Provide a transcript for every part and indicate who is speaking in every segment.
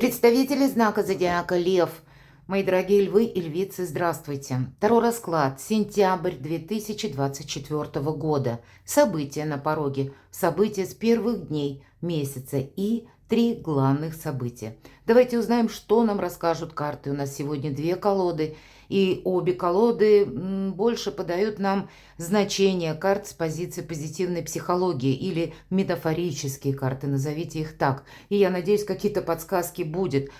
Speaker 1: Представители знака зодиака Лев, мои дорогие львы и львицы, здравствуйте. Второй расклад, сентябрь 2024 года. События на пороге, события с первых дней месяца и три главных события. Давайте узнаем, что нам расскажут карты. У нас сегодня две колоды, и обе колоды больше подают нам значение карт с позиции позитивной психологии или метафорические карты, назовите их так. И я надеюсь, какие-то подсказки будут.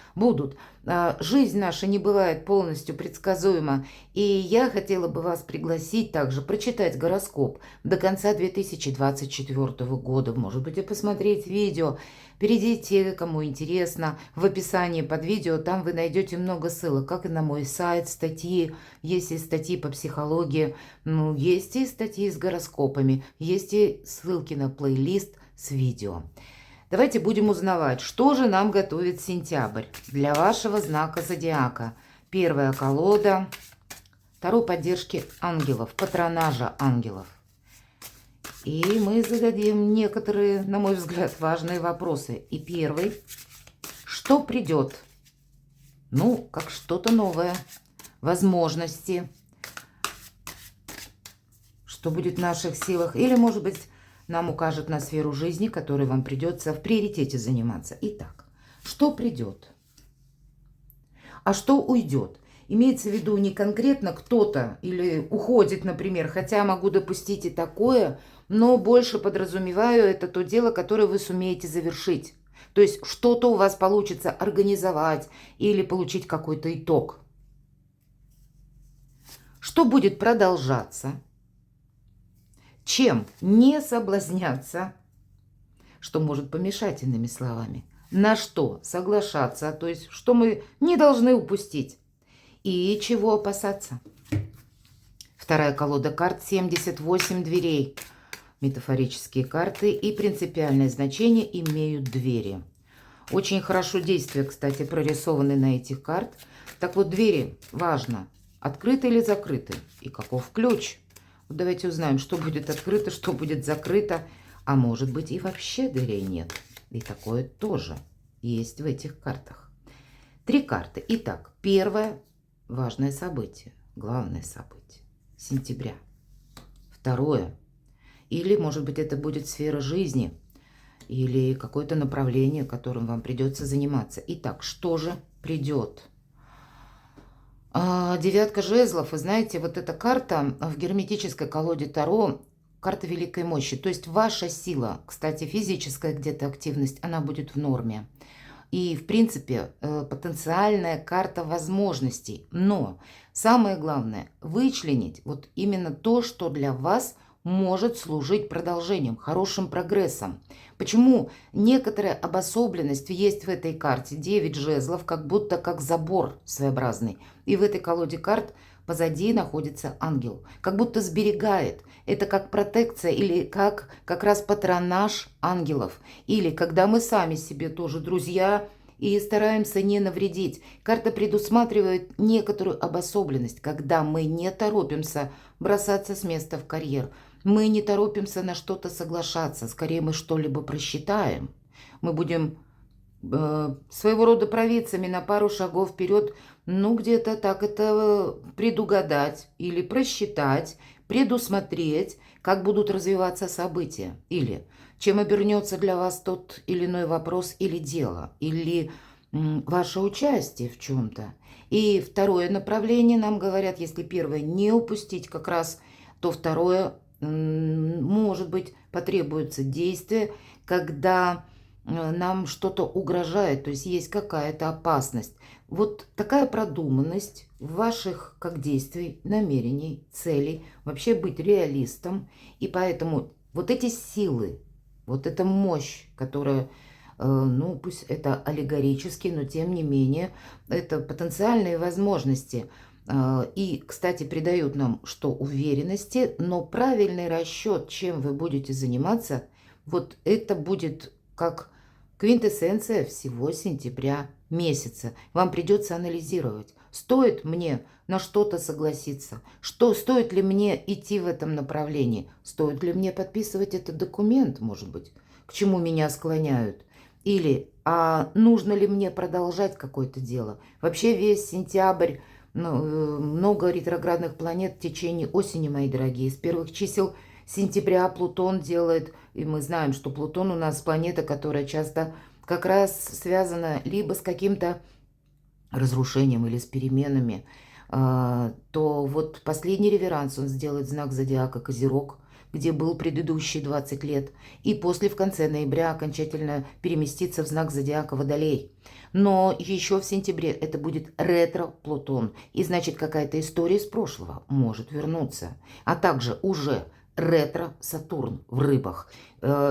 Speaker 1: Жизнь наша не бывает полностью предсказуема, и я хотела бы вас пригласить также прочитать гороскоп до конца 2024 года, может быть, и посмотреть видео. Перейдите, кому интересно, в описании под видео, там вы найдете много ссылок, как и на мой сайт, статьи, есть и статьи по психологии, есть и статьи с гороскопами, есть и ссылки на плейлист с видео. Давайте будем узнавать, что же нам готовит сентябрь для вашего знака зодиака. Первая колода, Таро поддержки ангелов, патронажа ангелов. И мы зададим некоторые, на мой взгляд, важные вопросы. И первый, что придет? Как что-то новое, возможности, что будет в наших силах, или, может быть, нам укажет на сферу жизни, которой вам придется в приоритете заниматься. Итак, что придет? А что уйдет? Имеется в виду не конкретно кто-то или уходит, например, хотя могу допустить и такое, но больше подразумеваю это то дело, которое вы сумеете завершить. То есть что-то у вас получится организовать или получить какой-то итог. Что будет продолжаться? Чем не соблазняться? Что может помешать, иными словами? На что соглашаться? То есть что мы не должны упустить? И чего опасаться? Вторая колода карт 78 дверей. Метафорические карты и принципиальное значение имеют двери. Очень хорошо действия, кстати, прорисованы на этих карт. Так вот, двери важно, открыты или закрыты, и каков ключ. Вот давайте узнаем, что будет открыто, что будет закрыто, а может быть и вообще дверей нет. И такое тоже есть в этих картах. Три карты. Итак, первое важное событие, главное событие сентября. Второе, или, может быть, это будет сфера жизни, или какое-то направление, которым вам придется заниматься. Итак, что же придет? Девятка жезлов. Вы знаете, вот эта карта в герметической колоде Таро, карта великой мощи. То есть ваша сила, кстати, физическая где-то активность, она будет в норме. И, в принципе, потенциальная карта возможностей. Но самое главное, вычленить вот именно то, что для вас может служить продолжением, хорошим прогрессом. Почему некоторая обособленность есть в этой карте? 9 жезлов, как будто как забор своеобразный. И в этой колоде карт позади находится ангел. Как будто сберегает. Это как протекция или как раз патронаж ангелов. Или когда мы сами себе тоже друзья и стараемся не навредить. Карта предусматривает некоторую обособленность, когда мы не торопимся бросаться с места в карьер. Мы не торопимся на что-то соглашаться. Скорее мы что-либо просчитаем. Мы будем своего рода провидцами на пару шагов вперед, где-то так это предугадать или просчитать, предусмотреть, как будут развиваться события, или чем обернется для вас тот или иной вопрос или дело, или ваше участие в чем-то. И второе направление нам говорят, если первое не упустить как раз, то второе, может быть, потребуется действие, когда нам что-то угрожает, то есть есть какая-то опасность. Вот такая продуманность ваших как действий, намерений, целей, вообще быть реалистом. И поэтому вот эти силы, вот эта мощь, которая, пусть это аллегорически, но тем не менее, это потенциальные возможности. И, кстати, придают нам что уверенности, но правильный расчет, чем вы будете заниматься, вот это будет как квинтэссенция всего сентября месяца. Вам придется анализировать, стоит мне на что-то согласиться, стоит ли мне идти в этом направлении, стоит ли мне подписывать этот документ, может быть, к чему меня склоняют. Или а нужно ли мне продолжать какое-то дело? Вообще весь сентябрь, много ретроградных планет в течение осени, мои дорогие. С первых чисел сентября Плутон делает, и мы знаем, что Плутон у нас планета, которая часто как раз связана либо с каким-то разрушением или с переменами, то вот последний реверанс он сделает знак зодиака Козерог, где был предыдущие 20 лет, и после в конце ноября окончательно переместится в знак зодиака Водолей. Но еще в сентябре это будет ретро-Плутон, и значит какая-то история из прошлого может вернуться, а также уже ретро-Сатурн в Рыбах.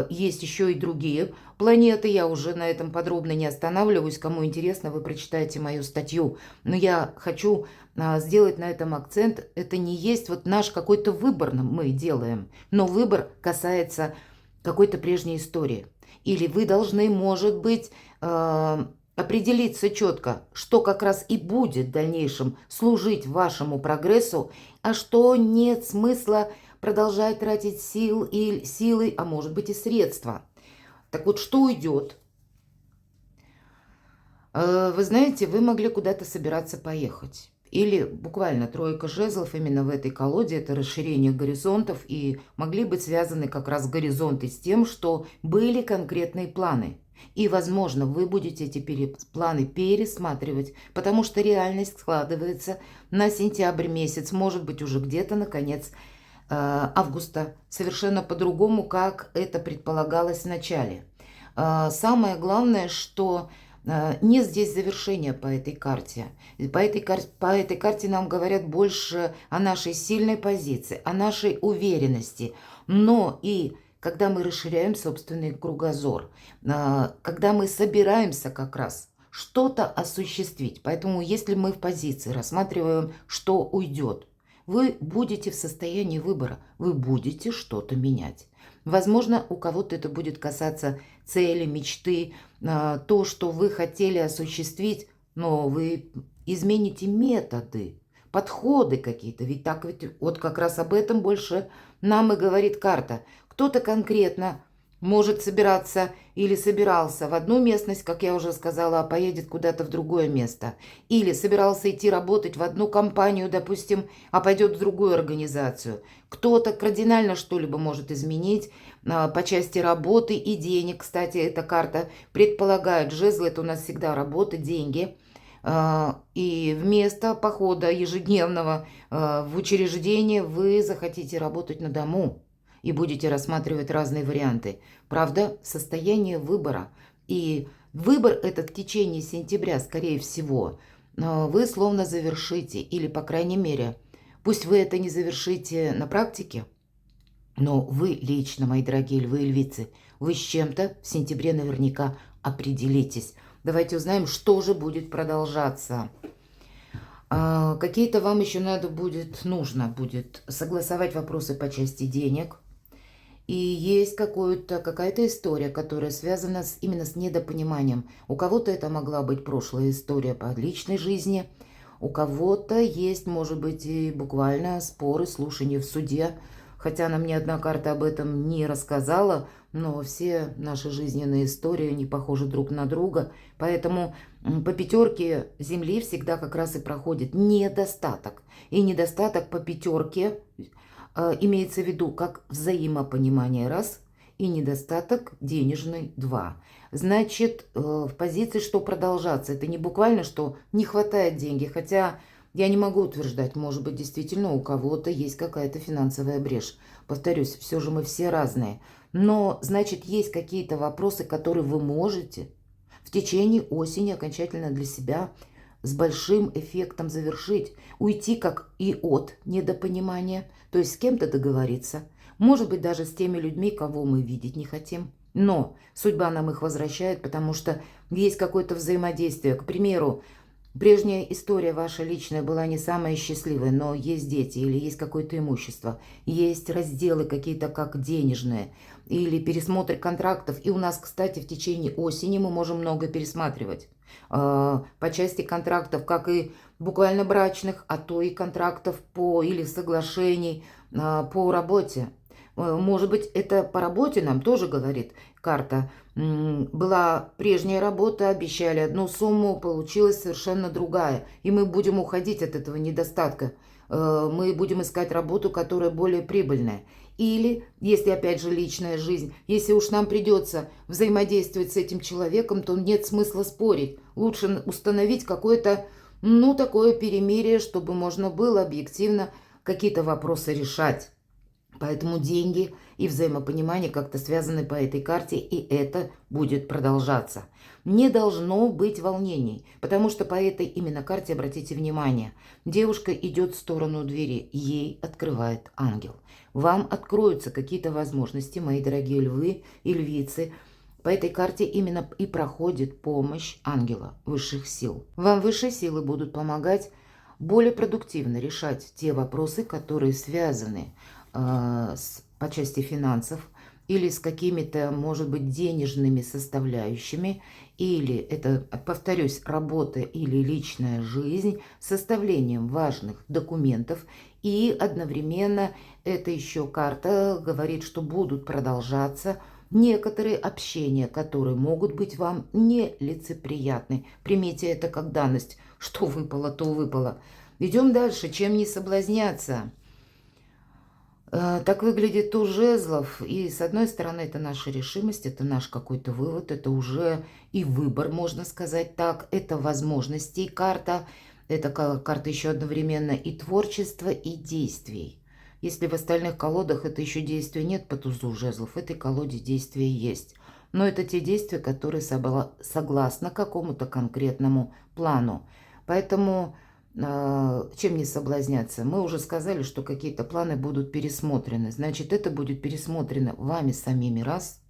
Speaker 1: Есть еще и другие планеты, я уже на этом подробно не останавливаюсь. Кому интересно, вы прочитаете мою статью. Но я хочу сделать на этом акцент. Это не есть вот наш какой-то выбор мы делаем, но выбор касается какой-то прежней истории. Или вы должны, может быть, определиться четко, что как раз и будет в дальнейшем служить вашему прогрессу, а что нет смысла продолжать тратить силы, а может быть и средства. Так вот, что уйдет? Вы знаете, вы могли куда-то собираться поехать. Или буквально тройка жезлов именно в этой колоде – это расширение горизонтов, и могли быть связаны как раз горизонты с тем, что были конкретные планы. И, возможно, вы будете эти планы пересматривать, потому что реальность складывается на сентябрь месяц, может быть, уже где-то на конец августа, совершенно по-другому, как это предполагалось в начале. Самое главное, что нет здесь завершения по этой карте. По этой карте нам говорят больше о нашей сильной позиции, о нашей уверенности. Но и когда мы расширяем собственный кругозор, когда мы собираемся как раз что-то осуществить. Поэтому если мы в позиции рассматриваем, что уйдет, вы будете в состоянии выбора, вы будете что-то менять. Возможно, у кого-то это будет касаться цели, мечты, то, что вы хотели осуществить, но вы измените методы, подходы какие-то. Ведь так ведь вот как раз об этом больше нам и говорит карта. Кто-то конкретно может собираться или собирался в одну местность, как я уже сказала, а поедет куда-то в другое место. Или собирался идти работать в одну компанию, допустим, а пойдет в другую организацию. Кто-то кардинально что-либо может изменить по части работы и денег. Кстати, эта карта предполагает, жезл – это у нас всегда работа, деньги. И вместо похода ежедневного в учреждение вы захотите работать на дому и будете рассматривать разные варианты. Правда, состояние выбора. И выбор этот в течение сентября, скорее всего, вы словно завершите. Или, по крайней мере, пусть вы это не завершите на практике, но вы лично, мои дорогие львы и львицы, вы с чем-то в сентябре наверняка определитесь. Давайте узнаем, что же будет продолжаться. Какие-то вам еще нужно будет согласовать вопросы по части денег. И есть какая-то история, которая связана именно с недопониманием. У кого-то это могла быть прошлая история по личной жизни, у кого-то есть, может быть, и буквально споры, слушания в суде. Хотя нам ни одна карта об этом не рассказала, но все наши жизненные истории не похожи друг на друга. Поэтому по пятерке Земли всегда как раз и проходит недостаток. И недостаток по пятерке имеется в виду как взаимопонимание раз и недостаток денежный два. Значит, в позиции, что продолжаться. Это не буквально, что не хватает денег, хотя я не могу утверждать, может быть, действительно у кого-то есть какая-то финансовая брешь. Повторюсь, все же мы все разные. Но, значит, есть какие-то вопросы, которые вы можете в течение осени окончательно для себя с большим эффектом завершить. Уйти как и от недопонимания, то есть с кем-то договориться. Может быть, даже с теми людьми, кого мы видеть не хотим. Но судьба нам их возвращает, потому что есть какое-то взаимодействие. К примеру, прежняя история ваша личная была не самая счастливая, но есть дети или есть какое-то имущество, есть разделы какие-то как денежные или пересмотр контрактов. И у нас, кстати, в течение осени мы можем много пересматривать по части контрактов, как и буквально брачных, а то и контрактов или соглашений по работе. Может быть, это по работе нам тоже говорит. карта. Была прежняя работа, обещали одну сумму, получилась совершенно другая. И мы будем уходить от этого недостатка. Мы будем искать работу, которая более прибыльная. Или, если опять же личная жизнь, если уж нам придется взаимодействовать с этим человеком, то нет смысла спорить. Лучше установить какое-то, ну, такое перемирие, чтобы можно было объективно какие-то вопросы решать. Поэтому деньги и взаимопонимание как-то связаны по этой карте, и это будет продолжаться. Не должно быть волнений, потому что по этой именно карте, обратите внимание, девушка идет в сторону двери, ей открывает ангел. Вам откроются какие-то возможности, мои дорогие львы и львицы. По этой карте именно и проходит помощь ангела, высших сил. Вам высшие силы будут помогать более продуктивно решать те вопросы, которые связаны по части финансов или с какими-то, может быть, денежными составляющими, или это, повторюсь, работа или личная жизнь, составлением важных документов, и одновременно эта еще карта говорит, что будут продолжаться некоторые общения, которые могут быть вам нелицеприятны. Примите это как данность. Что выпало, то выпало. Идем дальше. Чем не соблазняться? Так выглядит туз жезлов. И с одной стороны, это наша решимость, это наш какой-то вывод, это уже и выбор, можно сказать так. Это возможности карта. Это карта еще одновременно и творчества, и действий. Если в остальных колодах это еще действия нет по тузу жезлов, в этой колоде действия есть. Но это те действия, которые согласно какому-то конкретному плану. Поэтому чем не соблазняться? Мы уже сказали, что какие-то планы будут пересмотрены. Значит, это будет пересмотрено вами самими раз.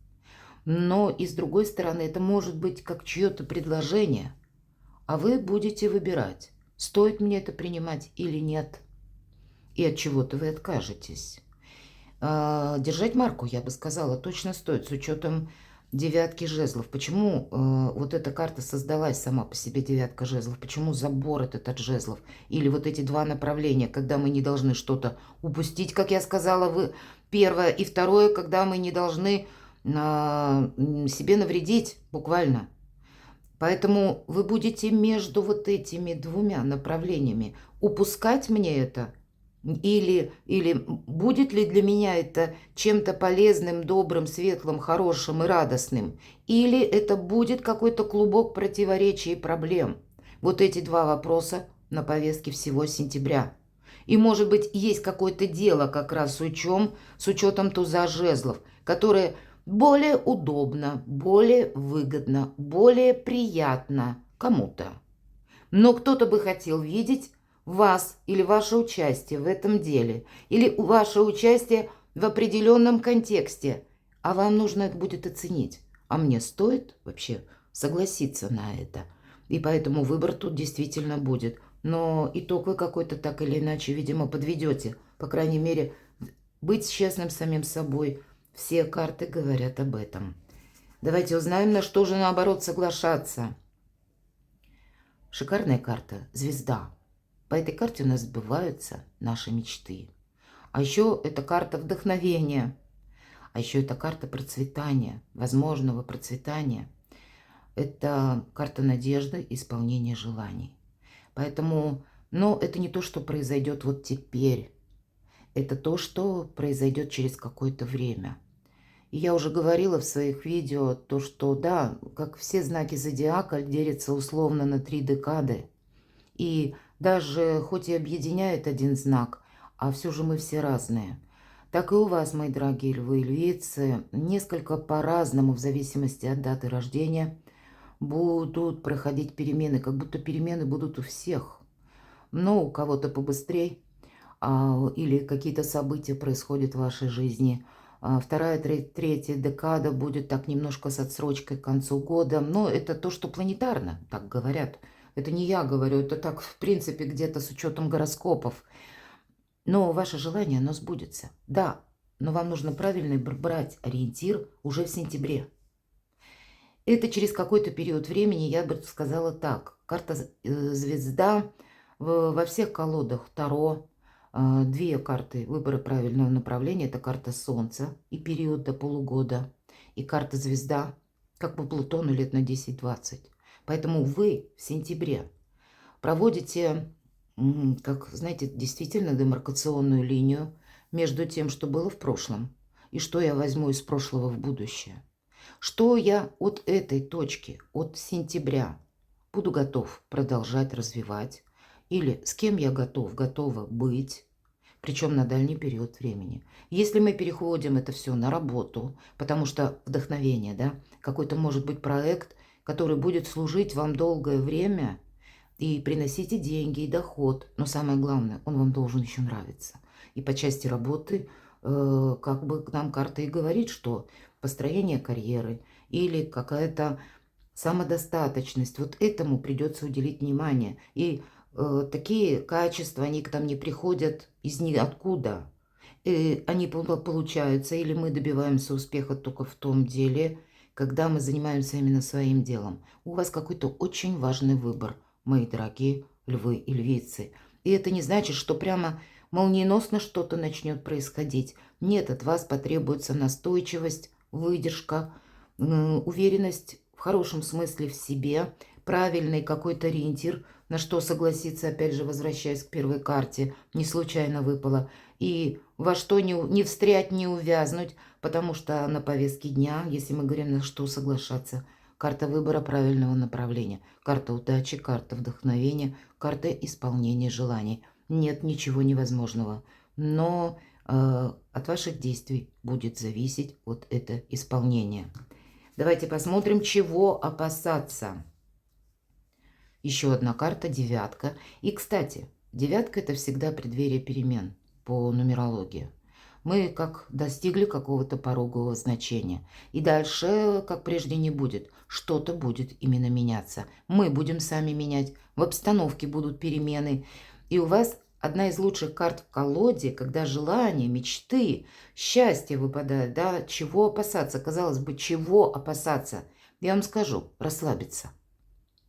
Speaker 1: Но и с другой стороны, это может быть как чье-то предложение. А вы будете выбирать, стоит мне это принимать или нет. И от чего-то вы откажетесь. Держать марку, я бы сказала, точно стоит с учетом девятки жезлов. Почему вот эта карта создалась сама по себе, девятка жезлов? Почему забор этот от жезлов? Или вот эти два направления, когда мы не должны что-то упустить, как я сказала, вы первое. И второе, когда мы не должны себе навредить, буквально. Поэтому вы будете между вот этими двумя направлениями. Упускать мне это? Или будет ли для меня это чем-то полезным, добрым, светлым, хорошим и радостным? Или это будет какой-то клубок противоречий и проблем? Вот эти два вопроса на повестке всего сентября. И, может быть, есть какое-то дело как раз с учетом туза жезлов, которое более удобно, более выгодно, более приятно кому-то. Но кто-то бы хотел видеть вас или ваше участие в этом деле, или ваше участие в определенном контексте, а вам нужно это будет оценить. А мне стоит вообще согласиться на это? И поэтому выбор тут действительно будет. Но итог вы какой-то так или иначе, видимо, подведете. По крайней мере, быть честным самим собой. Все карты говорят об этом. Давайте узнаем, на что же наоборот соглашаться. Шикарная карта «Звезда». По этой карте у нас сбываются наши мечты. А еще это карта вдохновения. А еще это карта процветания, возможного процветания. Это карта надежды и исполнения желаний. Поэтому, но это не то, что произойдет вот теперь. Это то, что произойдет через какое-то время. И я уже говорила в своих видео, то, что да, как все знаки зодиака делятся условно на 3 декады. И даже хоть и объединяет один знак, а все же мы все разные. Так и у вас, мои дорогие львы и львицы, несколько по-разному, в зависимости от даты рождения, будут проходить перемены, как будто перемены будут у всех. Но у кого-то побыстрее, или какие-то события происходят в вашей жизни. Вторая, третья декада будет так немножко с отсрочкой к концу года. Но это то, что планетарно, так говорят. Это не я говорю, это так, в принципе, где-то с учетом гороскопов. Но ваше желание, оно сбудется. Да, но вам нужно правильно брать ориентир уже в сентябре. Это через какой-то период времени, я бы сказала так. Карта звезда во всех колодах Таро. 2 карты выбора правильного направления. Это карта Солнца и период до полугода. и карта звезда, как по Плутону лет на 10-20. Поэтому вы в сентябре проводите, как, знаете, действительно демаркационную линию между тем, что было в прошлом, и что я возьму из прошлого в будущее. Что я от этой точки, от сентября, буду готов продолжать развивать, или с кем я готова быть, причем на дальний период времени. Если мы переходим это все на работу, потому что вдохновение, да, какой-то может быть проект, который будет служить вам долгое время и приносить и деньги, и доход, но самое главное, он вам должен еще нравиться. И по части работы, как бы нам карта и говорит, что построение карьеры или какая-то самодостаточность, вот этому придется уделить внимание. И такие качества, они к нам не приходят из ниоткуда. Они получаются, или мы добиваемся успеха только в том деле, когда мы занимаемся именно своим делом. У вас какой-то очень важный выбор, мои дорогие львы и львицы. И это не значит, что прямо молниеносно что-то начнет происходить. Нет, от вас потребуется настойчивость, выдержка, уверенность в хорошем смысле в себе, правильный какой-то ориентир, на что согласиться, опять же, возвращаясь к первой карте, не случайно выпало, и во что не встрять, не увязнуть, потому что на повестке дня, если мы говорим, на что соглашаться, карта выбора правильного направления, карта удачи, карта вдохновения, карта исполнения желаний. Нет ничего невозможного, но от ваших действий будет зависеть вот это исполнение. Давайте посмотрим, чего опасаться. Еще одна карта, девятка. И, кстати, девятка – это всегда преддверие перемен по нумерологии. Мы как достигли какого-то порогового значения. И дальше, как прежде, не будет. Что-то будет именно меняться. Мы будем сами менять. В обстановке будут перемены. И у вас одна из лучших карт в колоде, когда желания, мечты, счастье выпадает. Да? Чего опасаться? Казалось бы, чего опасаться? Я вам скажу, расслабиться.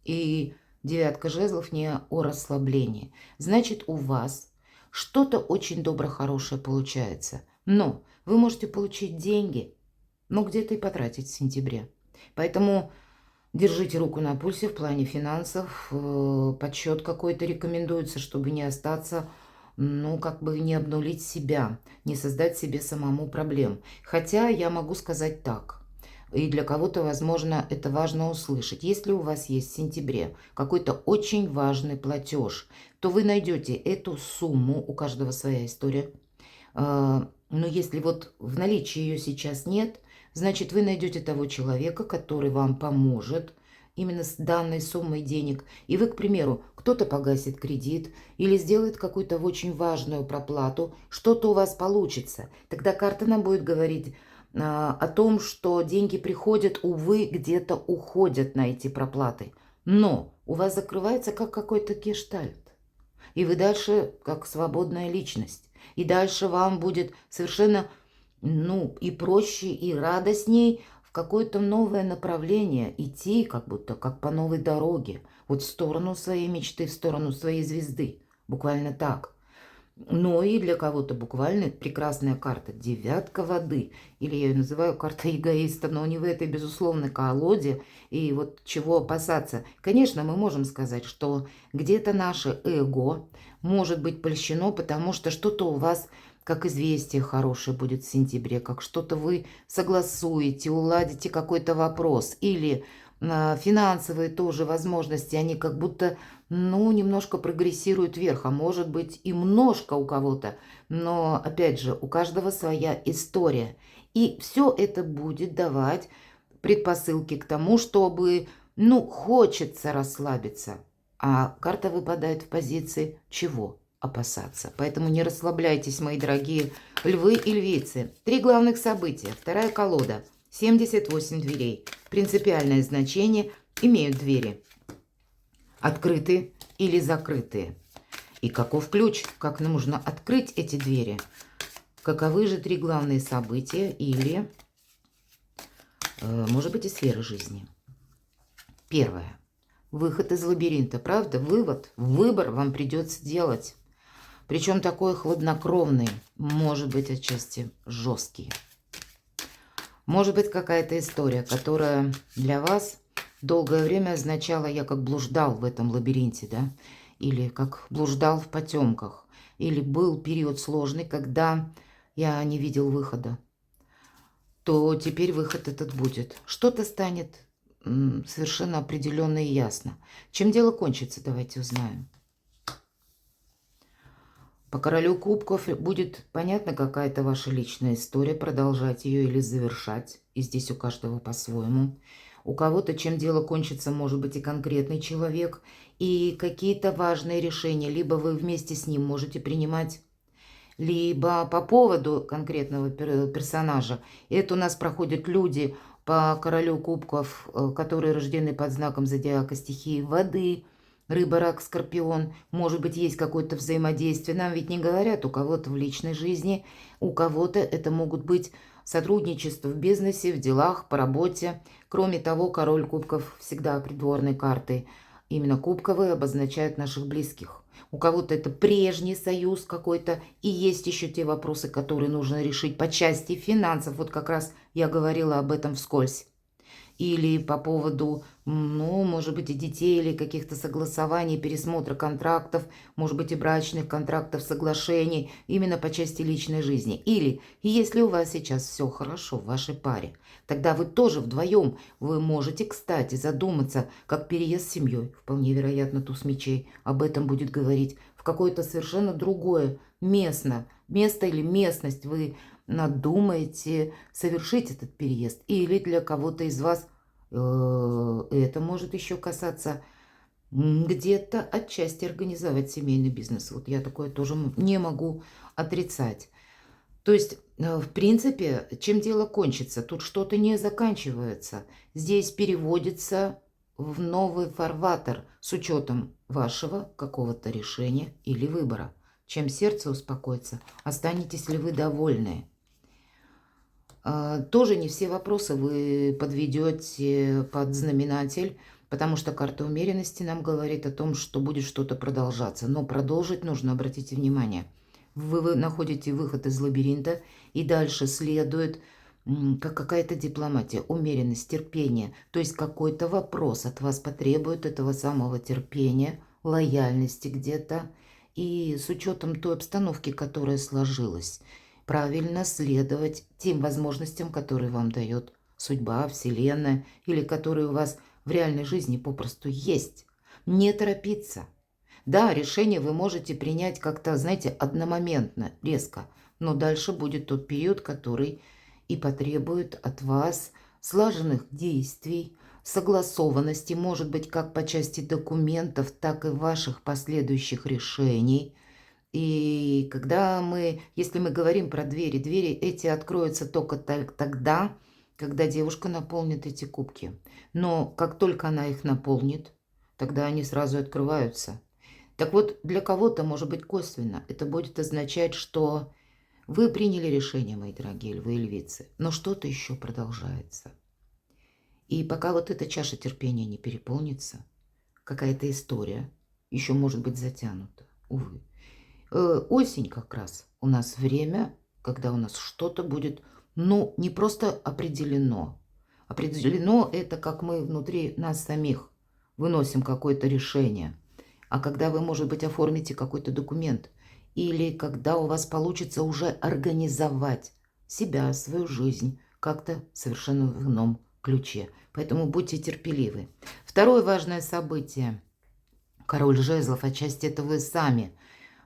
Speaker 1: И девятка жезлов не о расслаблении. Значит, у вас что-то очень добро хорошее получается. Но вы можете получить деньги, но где-то и потратить в сентябре. Поэтому держите руку на пульсе в плане финансов. Подсчет какой-то рекомендуется, чтобы не остаться, ну, как бы не обнулить себя, не создать себе самому проблем. Хотя я могу сказать так. И для кого-то, возможно, это важно услышать. Если у вас есть в сентябре какой-то очень важный платеж, то вы найдете эту сумму, у каждого своя история. Но если вот в наличии ее сейчас нет, значит, вы найдете того человека, который вам поможет именно с данной суммой денег. И вы, к примеру, кто-то погасит кредит или сделает какую-то очень важную проплату, что-то у вас получится. Тогда карта нам будет говорить о том, что деньги приходят, увы, где-то уходят на эти проплаты. Но у вас закрывается как какой-то гештальт. И вы дальше как свободная личность. И дальше вам будет совершенно, ну, и проще, и радостней в какое-то новое направление идти, как будто как по новой дороге. Вот в сторону своей мечты, в сторону своей звезды. Буквально так. Но и для кого-то буквально прекрасная карта. Девятка воды. Или я ее называю карта эгоиста, но не в этой, безусловно, колоде. И вот чего опасаться. Конечно, мы можем сказать, что где-то наше эго может быть польщено, потому что что-то у вас, как известие хорошее будет в сентябре, как что-то вы согласуете, уладите какой-то вопрос. Или финансовые тоже возможности, они как будто, ну, немножко прогрессируют вверх, а может быть и немножко у кого-то, но, опять же, у каждого своя история. И все это будет давать предпосылки к тому, чтобы, ну, хочется расслабиться. А карта выпадает в позиции чего? Опасаться. Поэтому не расслабляйтесь, мои дорогие львы и львицы. 3 главных события. Вторая колода. 78 дверей. Принципиальное значение имеют двери. Открытые или закрытые. И каков ключ? Как нужно открыть эти двери? Каковы же 3 главные события или, может быть, и сферы жизни? Первое. Выход из лабиринта. Правда? Выбор вам придется делать. Причем такой хладнокровный, может быть, отчасти жесткий. Может быть, какая-то история, которая для вас долгое время означала: я как блуждал в этом лабиринте, да, или как блуждал в потемках, или был период сложный, когда я не видел выхода, то теперь выход этот будет. Что-то станет совершенно определенно и ясно. Чем дело кончится, давайте узнаем. По королю кубков будет понятна какая-то ваша личная история, продолжать ее или завершать. И здесь у каждого по-своему. У кого-то, чем дело кончится, может быть и конкретный человек, и какие-то важные решения. Либо вы вместе с ним можете принимать, либо по поводу конкретного персонажа. И это у нас проходят люди по королю кубков, которые рождены под знаком зодиака стихии воды, рыба, рак, скорпион. Может быть, есть какое-то взаимодействие. Нам ведь не говорят, у кого-то в личной жизни, у кого-то это могут быть сотрудничество в бизнесе, в делах, по работе. Кроме того, король кубков всегда придворной картой. Именно кубковые обозначают наших близких. У кого-то это прежний союз какой-то, и есть еще те вопросы, которые нужно решить по части финансов. Вот как раз я говорила об этом вскользь. Или по поводу, ну, может быть, и детей, или каких-то согласований, пересмотра контрактов, может быть, и брачных контрактов, соглашений, именно по части личной жизни. Или, если у вас сейчас все хорошо в вашей паре, тогда вы тоже вдвоем, вы можете, кстати, задуматься, как переезд с семьей, вполне вероятно, туз мечей об этом будет говорить, в какое-то совершенно другое место или местность вы надумаете совершить этот переезд. Или для кого-то из вас это может еще касаться где-то отчасти организовать семейный бизнес. Вот я такое тоже не могу отрицать. То есть, в принципе, чем дело кончится? Тут что-то не заканчивается. Здесь переводится в новый фарватер с учетом вашего какого-то решения или выбора. Чем сердце успокоится, останетесь ли вы довольны? Тоже не все вопросы вы подведете под знаменатель, потому что карта умеренности нам говорит о том, что будет что-то продолжаться. Но продолжить нужно, обратите внимание. Вы находите выход из лабиринта, и дальше следует как какая-то дипломатия, умеренность, терпение. То есть какой-то вопрос от вас потребует этого самого терпения, лояльности где-то. И с учетом той обстановки, которая сложилась, правильно следовать тем возможностям, которые вам дает судьба, Вселенная, или которые у вас в реальной жизни попросту есть. Не торопиться. Да, решение вы можете принять как-то, знаете, одномоментно, резко, но дальше будет тот период, который и потребует от вас слаженных действий, согласованности, может быть, как по части документов, так и ваших последующих решений. И когда если мы говорим про двери, двери эти откроются только тогда, когда девушка наполнит эти кубки. Но как только она их наполнит, тогда они сразу открываются. Так вот, для кого-то, может быть, косвенно, это будет означать, что вы приняли решение, мои дорогие львы и львицы, но что-то еще продолжается. И пока вот эта чаша терпения не переполнится, какая-то история еще может быть затянута, увы. Осень как раз у нас время, когда у нас что-то будет, ну, не просто определено. Определено это, как мы внутри нас самих выносим какое-то решение. А когда вы, может быть, оформите какой-то документ, или когда у вас получится уже организовать себя, свою жизнь как-то совершенно в ином ключе. Поэтому будьте терпеливы. Второе важное событие. Король жезлов, отчасти это вы сами.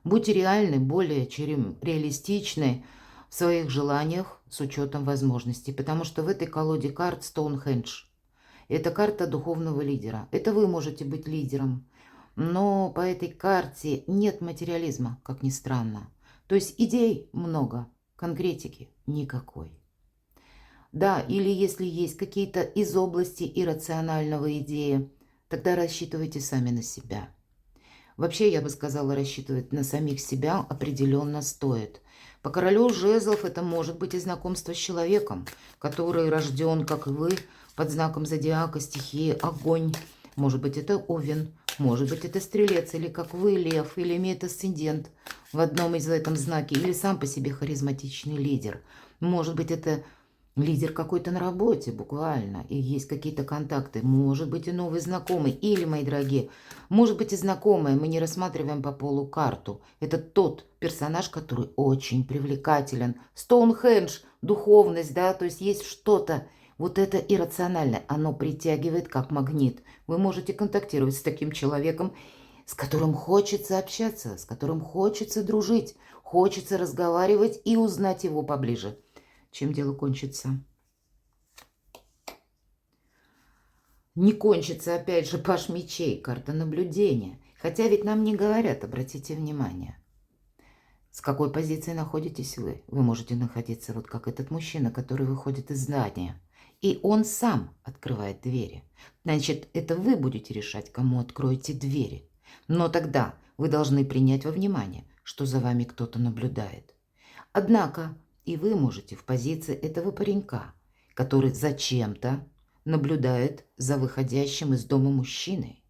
Speaker 1: Будьте реальны, более чем реалистичны в своих желаниях с учетом возможностей, потому что в этой колоде карт Стоунхендж. Это карта духовного лидера. Это вы можете быть лидером, но по этой карте нет материализма, как ни странно. То есть идей много, конкретики никакой. Да, или если есть какие-то из области иррационального идеи, тогда рассчитывайте сами на себя. Вообще, я бы сказала, рассчитывать на самих себя определенно стоит. По королю жезлов это может быть и знакомство с человеком, который рожден, как и вы, под знаком зодиака, стихии огонь. Может быть, это овен, может быть, это стрелец, или как вы, лев, или имеет асцендент в одном из этом знаке, или сам по себе харизматичный лидер. Может быть, это лидер какой-то на работе буквально, и есть какие-то контакты, может быть и новый знакомый, или, мои дорогие, может быть и знакомые, мы не рассматриваем по полу карту. Это тот персонаж, который очень привлекателен. Стоунхендж, духовность, да, то есть есть что-то, вот это иррациональное, оно притягивает как магнит. Вы можете контактировать с таким человеком, с которым хочется общаться, с которым хочется дружить, хочется разговаривать и узнать его поближе. Чем дело кончится? Не кончится, опять же, паш мечей, карта наблюдения. Хотя ведь нам не говорят, обратите внимание. С какой позиции находитесь вы? Вы можете находиться вот как этот мужчина, который выходит из здания. И он сам открывает двери. Значит, это вы будете решать, кому откроете двери. Но тогда вы должны принять во внимание, что за вами кто-то наблюдает. Однако и вы можете в позиции этого паренька, который зачем-то наблюдает за выходящим из дома мужчиной.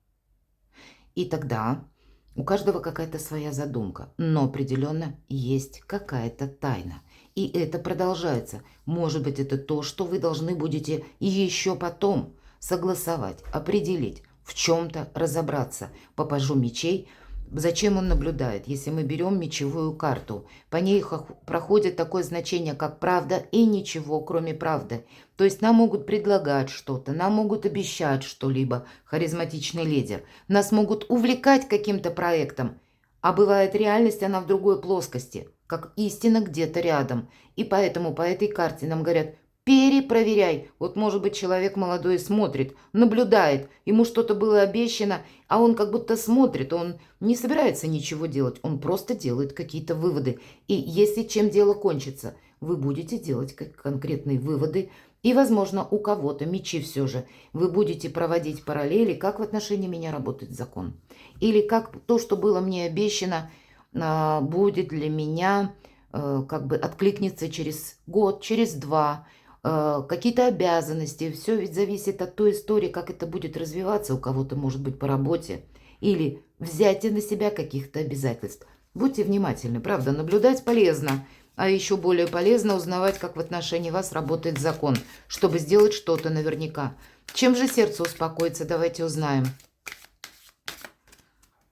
Speaker 1: И тогда у каждого какая-то своя задумка, но определенно есть какая-то тайна. И это продолжается. Может быть, это то, что вы должны будете еще потом согласовать, определить, в чем-то разобраться. По пажу мечей. Зачем он наблюдает? Если мы берем мечевую карту, по ней проходит такое значение, как правда и ничего, кроме правды. То есть нам могут предлагать что-то, нам могут обещать что-либо, харизматичный лидер. Нас могут увлекать каким-то проектом, а бывает реальность, она в другой плоскости, как истина где-то рядом. И поэтому по этой карте нам говорят: перепроверяй. Вот, может быть, человек молодой смотрит, наблюдает, ему что-то было обещано, а он как будто смотрит, он не собирается ничего делать, он просто делает какие-то выводы. И если чем дело кончится, вы будете делать конкретные выводы, и, возможно, у кого-то мечи все же. Вы будете проводить параллели, как в отношении меня работает закон. Или как то, что было мне обещано, будет для меня, как бы откликнется через год, через два, какие-то обязанности. Все ведь зависит от той истории, как это будет развиваться. У кого-то, может быть, по работе. Или взятие на себя каких-то обязательств. Будьте внимательны, правда, наблюдать полезно. А еще более полезно узнавать, как в отношении вас работает закон, чтобы сделать что-то наверняка. Чем же сердце успокоится, давайте узнаем.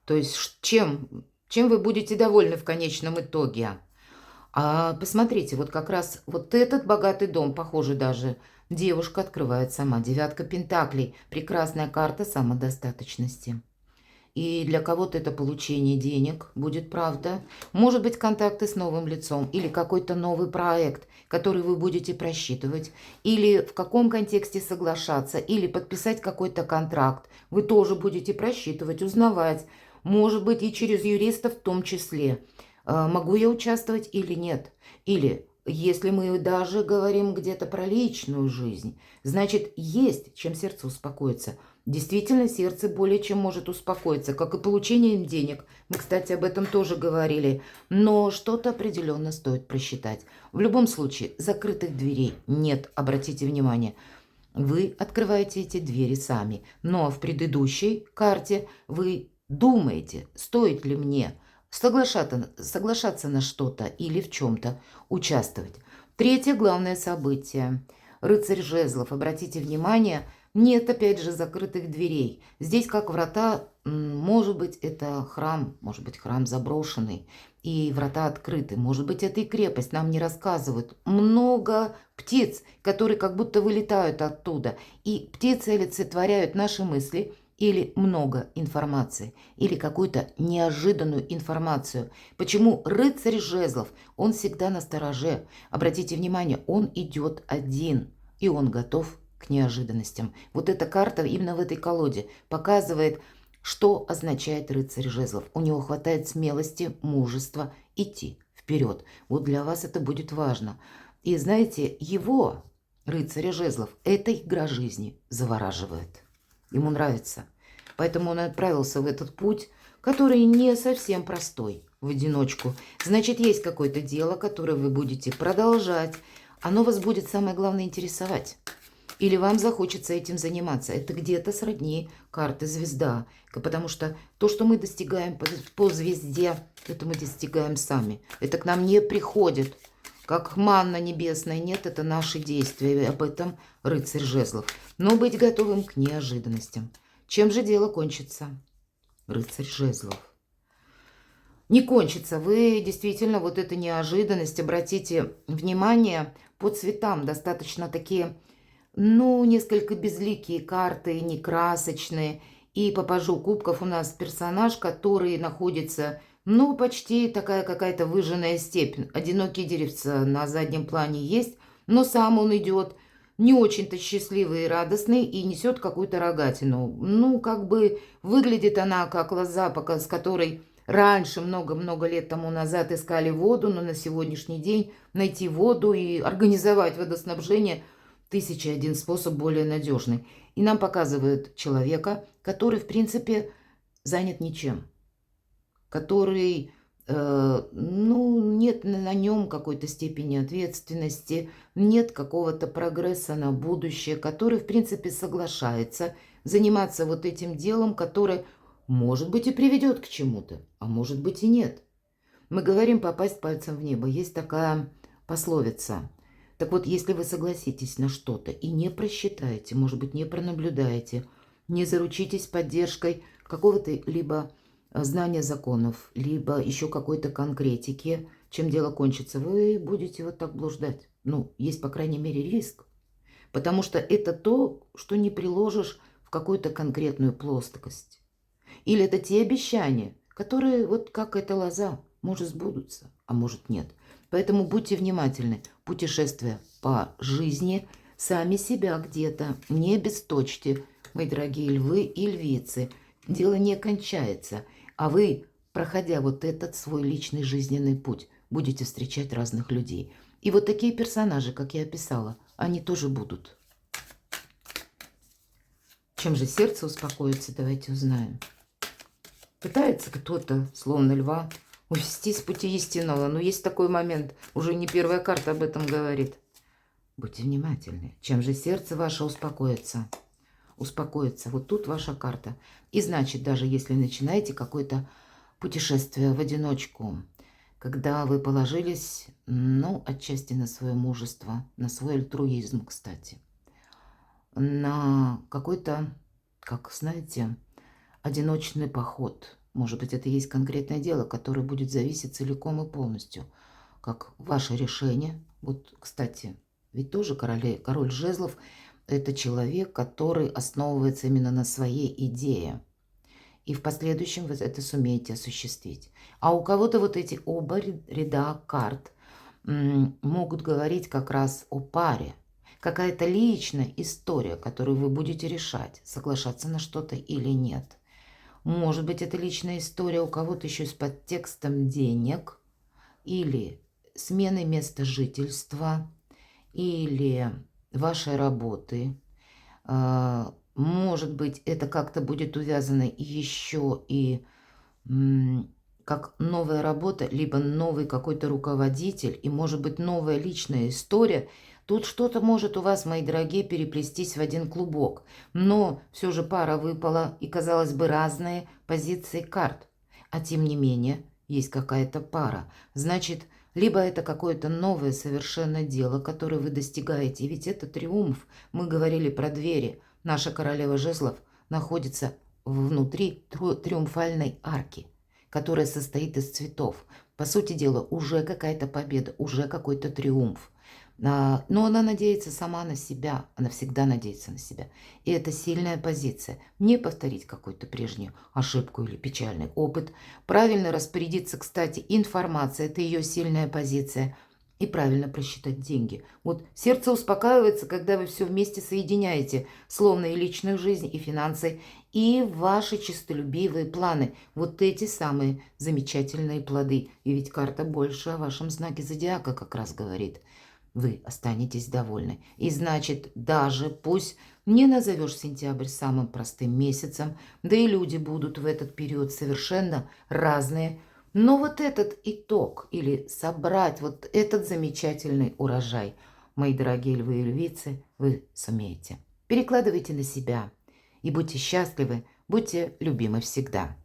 Speaker 1: То есть чем вы будете довольны в конечном итоге? Посмотрите, вот как раз вот этот богатый дом, похоже даже, девушка открывает сама. Девятка пентаклей. Прекрасная карта самодостаточности. И для кого-то это получение денег будет, правда. Может быть, контакты с новым лицом или какой-то новый проект, который вы будете просчитывать. Или в каком контексте соглашаться, или подписать какой-то контракт. Вы тоже будете просчитывать, узнавать. Может быть, и через юриста в том числе. Могу я участвовать или нет? Или если мы даже говорим где-то про личную жизнь, значит, есть чем сердце успокоиться. Действительно, сердце более чем может успокоиться, как и получением денег. Мы, кстати, об этом тоже говорили. Но что-то определенно стоит просчитать. В любом случае, закрытых дверей нет, обратите внимание. Вы открываете эти двери сами. Но в предыдущей карте вы думаете, стоит ли мне соглашаться на что-то или в чем-то участвовать. Третье главное событие. Рыцарь жезлов. Обратите внимание, нет, опять же, закрытых дверей. Здесь как врата, может быть, это храм, может быть, храм заброшенный, и врата открыты. Может быть, это и крепость, нам не рассказывают. Много птиц, которые как будто вылетают оттуда. И птицы олицетворяют наши мысли, или много информации, или какую-то неожиданную информацию. Почему рыцарь жезлов? Он всегда настороже. Обратите внимание, он идет один, и он готов к неожиданностям. Вот эта карта именно в этой колоде показывает, что означает рыцарь жезлов. У него хватает смелости, мужества идти вперед. Вот для вас это будет важно. И знаете, его, рыцаря жезлов, эта игра жизни завораживает. Ему нравится. Поэтому он отправился в этот путь, который не совсем простой, в одиночку. Значит, есть какое-то дело, которое вы будете продолжать. Оно вас будет, самое главное, интересовать. Или вам захочется этим заниматься. Это где-то сродни карты звезда. Потому что то, что мы достигаем по звезде, это мы достигаем сами. Это к нам не приходит как манна небесная. Нет, это наши действия. И об этом рыцарь жезлов. Но быть готовым к неожиданностям. Чем же дело кончится? Рыцарь жезлов. Не кончится. Вы действительно, вот эта неожиданность, обратите внимание, по цветам достаточно такие, ну, несколько безликие карты, некрасочные. И по пажу кубков у нас персонаж, который находится, ну, почти такая какая-то выжженная степь. Одинокие деревца на заднем плане есть, но сам он идет не очень-то счастливый и радостный и несет какую-то рогатину. Ну, как бы выглядит она как лоза, с которой раньше, много-много лет тому назад искали воду, но на сегодняшний день найти воду и организовать водоснабжение – 1001 способ более надежный. И нам показывают человека, который, в принципе, занят ничем. Который, ну, нет на нем какой-то степени ответственности, нет какого-то прогресса на будущее, который, в принципе, соглашается заниматься вот этим делом, которое, может быть, и приведет к чему-то, а может быть и нет. Мы говорим попасть пальцем в небо. Есть такая пословица. Так вот, если вы согласитесь на что-то и не просчитаете, может быть, не пронаблюдаете, не заручитесь поддержкой какого-то либо знания законов, либо еще какой-то конкретики, чем дело кончится, вы будете вот так блуждать. Ну, есть, по крайней мере, риск. Потому что это то, что не приложишь в какую-то конкретную плоскость. Или это те обещания, которые, вот как эта лоза, может сбудутся, а может нет. Поэтому будьте внимательны. Путешествия по жизни, сами себя где-то не обесточьте, мои дорогие львы и львицы. Дело не кончается, а вы, проходя вот этот свой личный жизненный путь, будете встречать разных людей. И вот такие персонажи, как я описала, они тоже будут. Чем же сердце успокоится, давайте узнаем. Пытается кто-то, словно льва, увести с пути истинного. Но есть такой момент, уже не первая карта об этом говорит. Будьте внимательны. Чем же сердце ваше успокоится? Успокоится. Вот тут ваша карта. И значит, даже если начинаете какое-то путешествие в одиночку, когда вы положились, ну, отчасти на свое мужество, на свой альтруизм, кстати, на какой-то, как знаете, одиночный поход. Может быть, это есть конкретное дело, которое будет зависеть целиком и полностью. Как ваше решение. Вот, кстати, ведь тоже король жезлов – это человек, который основывается именно на своей идее. И в последующем вы это сумеете осуществить. А у кого-то вот эти оба ряда карт могут говорить как раз о паре. Какая-то личная история, которую вы будете решать, соглашаться на что-то или нет. Может быть, это личная история у кого-то еще с подтекстом денег, или смены места жительства, или вашей работы. Может быть, это как-то будет увязано еще и как новая работа, либо новый какой-то руководитель, и может быть новая личная история. Тут что-то может у вас, мои дорогие, переплестись в один клубок. Но все же пара выпала, и, казалось бы, разные позиции карт. А тем не менее, есть какая-то пара. Значит, либо это какое-то новое совершенно дело, которое вы достигаете. И ведь это триумф. Мы говорили про двери. Наша королева жезлов находится внутри триумфальной арки, которая состоит из цветов. По сути дела, уже какая-то победа, уже какой-то триумф. Но она надеется сама на себя, она всегда надеется на себя. И это сильная позиция. Не повторить какую-то прежнюю ошибку или печальный опыт. Правильно распорядиться, кстати, информацией, это ее сильная позиция. И правильно просчитать деньги. Вот сердце успокаивается, когда вы все вместе соединяете, словно и личную жизнь, и финансы, и ваши честолюбивые планы. Вот эти самые замечательные плоды. И ведь карта больше о вашем знаке зодиака как раз говорит. Вы останетесь довольны. И значит, даже пусть не назовешь сентябрь самым простым месяцем, да и люди будут в этот период совершенно разные, но вот этот итог или собрать вот этот замечательный урожай, мои дорогие львы и львицы, вы сумеете. Перекладывайте на себя и будьте счастливы, будьте любимы всегда.